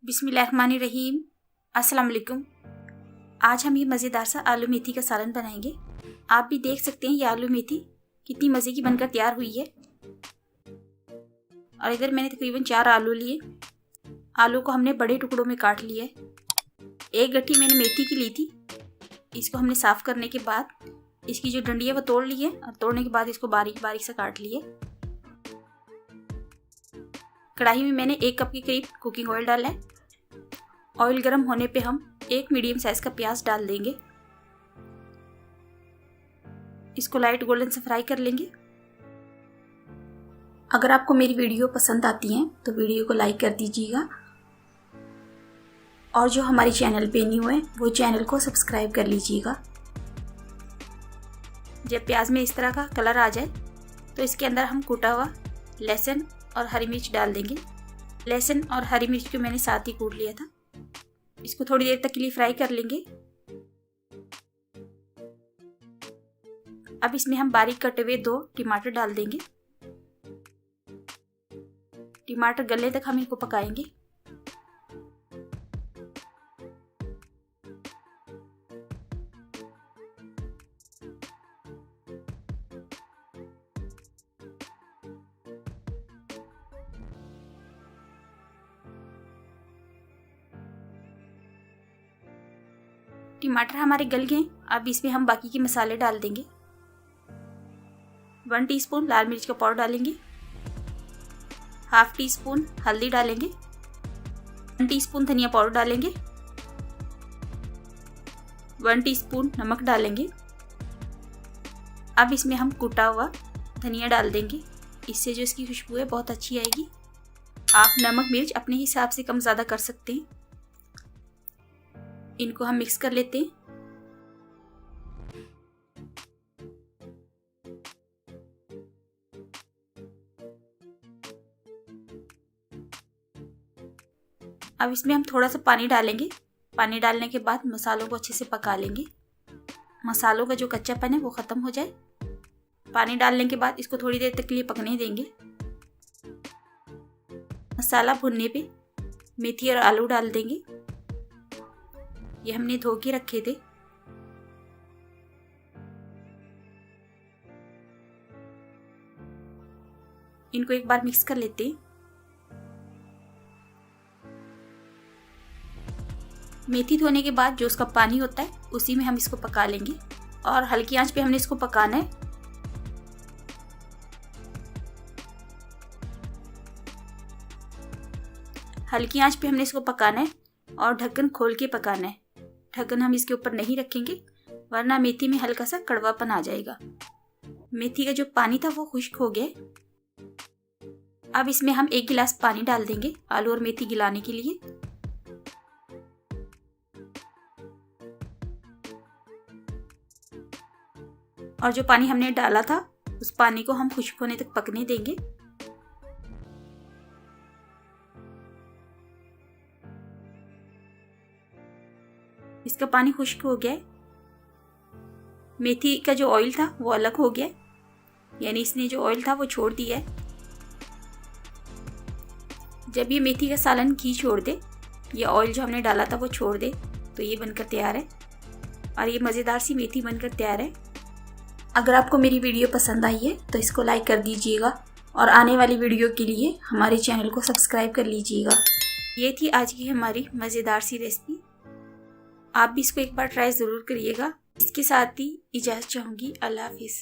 बिस्मिल्लाहिर्रहमानिर्रहीम। अस्सलाम वालेकुम। आज हम ये मज़ेदार सा आलू मेथी का सालन बनाएंगे। आप भी देख सकते हैं ये आलू मेथी कितनी मज़े की बनकर तैयार हुई है। और इधर मैंने तकरीबन 4 आलू लिए। आलू को हमने बड़े टुकड़ों में काट लिया है। एक गट्ठी मैंने मेथी की ली थी। इसको हमने साफ़ करने के बाद इसकी जो डंडी है वो तोड़ ली है और तोड़ने के बाद इसको बारीक बारीक से काट लिए। कढ़ाई में मैंने 1 कप के करीब कुकिंग ऑयल डाला है। ऑयल गर्म होने पे हम 1 मीडियम साइज का प्याज डाल देंगे। इसको लाइट गोल्डन से फ्राई कर लेंगे। अगर आपको मेरी वीडियो पसंद आती है तो वीडियो को लाइक कर दीजिएगा और जो हमारे चैनल पे न्यू है वो चैनल को सब्सक्राइब कर लीजिएगा। जब प्याज में इस तरह का कलर आ जाए तो इसके अंदर हम कूटा हुआ लहसुन और हरी मिर्च डाल देंगे। लहसुन और हरी मिर्च को मैंने साथ ही कूट लिया था। इसको थोड़ी देर तक के लिए फ्राई कर लेंगे। अब इसमें हम बारीक कटे हुए 2 टमाटर डाल देंगे। टमाटर गलने तक हम इनको पकाएंगे। टमाटर हमारे गल गए। अब इसमें हम बाकी के मसाले डाल देंगे। 1 टीस्पून लाल मिर्च का पाउडर डालेंगे। ½ टीस्पून हल्दी डालेंगे। 1 टीस्पून धनिया पाउडर डालेंगे। 1 टीस्पून नमक डालेंगे। अब इसमें हम कूटा हुआ धनिया डाल देंगे। इससे जो इसकी खुशबू है बहुत अच्छी आएगी। आप नमक मिर्च अपने हिसाब से कम ज़्यादा कर सकते हैं। इनको हम मिक्स कर लेते हैं। अब इसमें हम थोड़ा सा पानी डालेंगे। पानी डालने के बाद मसालों को अच्छे से पका लेंगे। मसालों का जो कच्चापन है वो ख़त्म हो जाए। पानी डालने के बाद इसको थोड़ी देर तक के लिए पकने देंगे। मसाला भुनने पे मेथी और आलू डाल देंगे। ये हमने धो के रखे थे। इनको एक बार मिक्स कर लेते हैं। मेथी धोने के बाद जो उसका पानी होता है उसी में हम इसको पका लेंगे और हल्की आंच पे हमने इसको पकाना है। हल्की आंच पे हमने इसको पकाना है और ढक्कन खोल के पकाना है। ढक्कन हम इसके ऊपर नहीं रखेंगे वरना मेथी में हल्का सा कड़वापन आ जाएगा। मेथी का जो पानी था वो खुश्क हो गया। अब इसमें हम 1 गिलास पानी डाल देंगे आलू और मेथी गिलाने के लिए। और जो पानी हमने डाला था उस पानी को हम खुश्क होने तक पकने देंगे। इसका पानी खुश्क हो गया है। मेथी का जो ऑयल था वो अलग हो गया, यानी इसने जो ऑयल था वो छोड़ दिया है। जब ये मेथी का सालन घी छोड़ दे, ये ऑयल जो हमने डाला था वो छोड़ दे, तो ये बनकर तैयार है और ये मज़ेदार सी मेथी बनकर तैयार है। अगर आपको मेरी वीडियो पसंद आई है तो इसको लाइक कर दीजिएगा और आने वाली वीडियो के लिए हमारे चैनल को सब्सक्राइब कर लीजिएगा। ये थी आज की हमारी मज़ेदार सी रेसिपी। आप भी इसको एक बार ट्राई ज़रूर करिएगा। इसके साथ ही इजाज़त चाहूँगी। अल्लाह हाफिज़।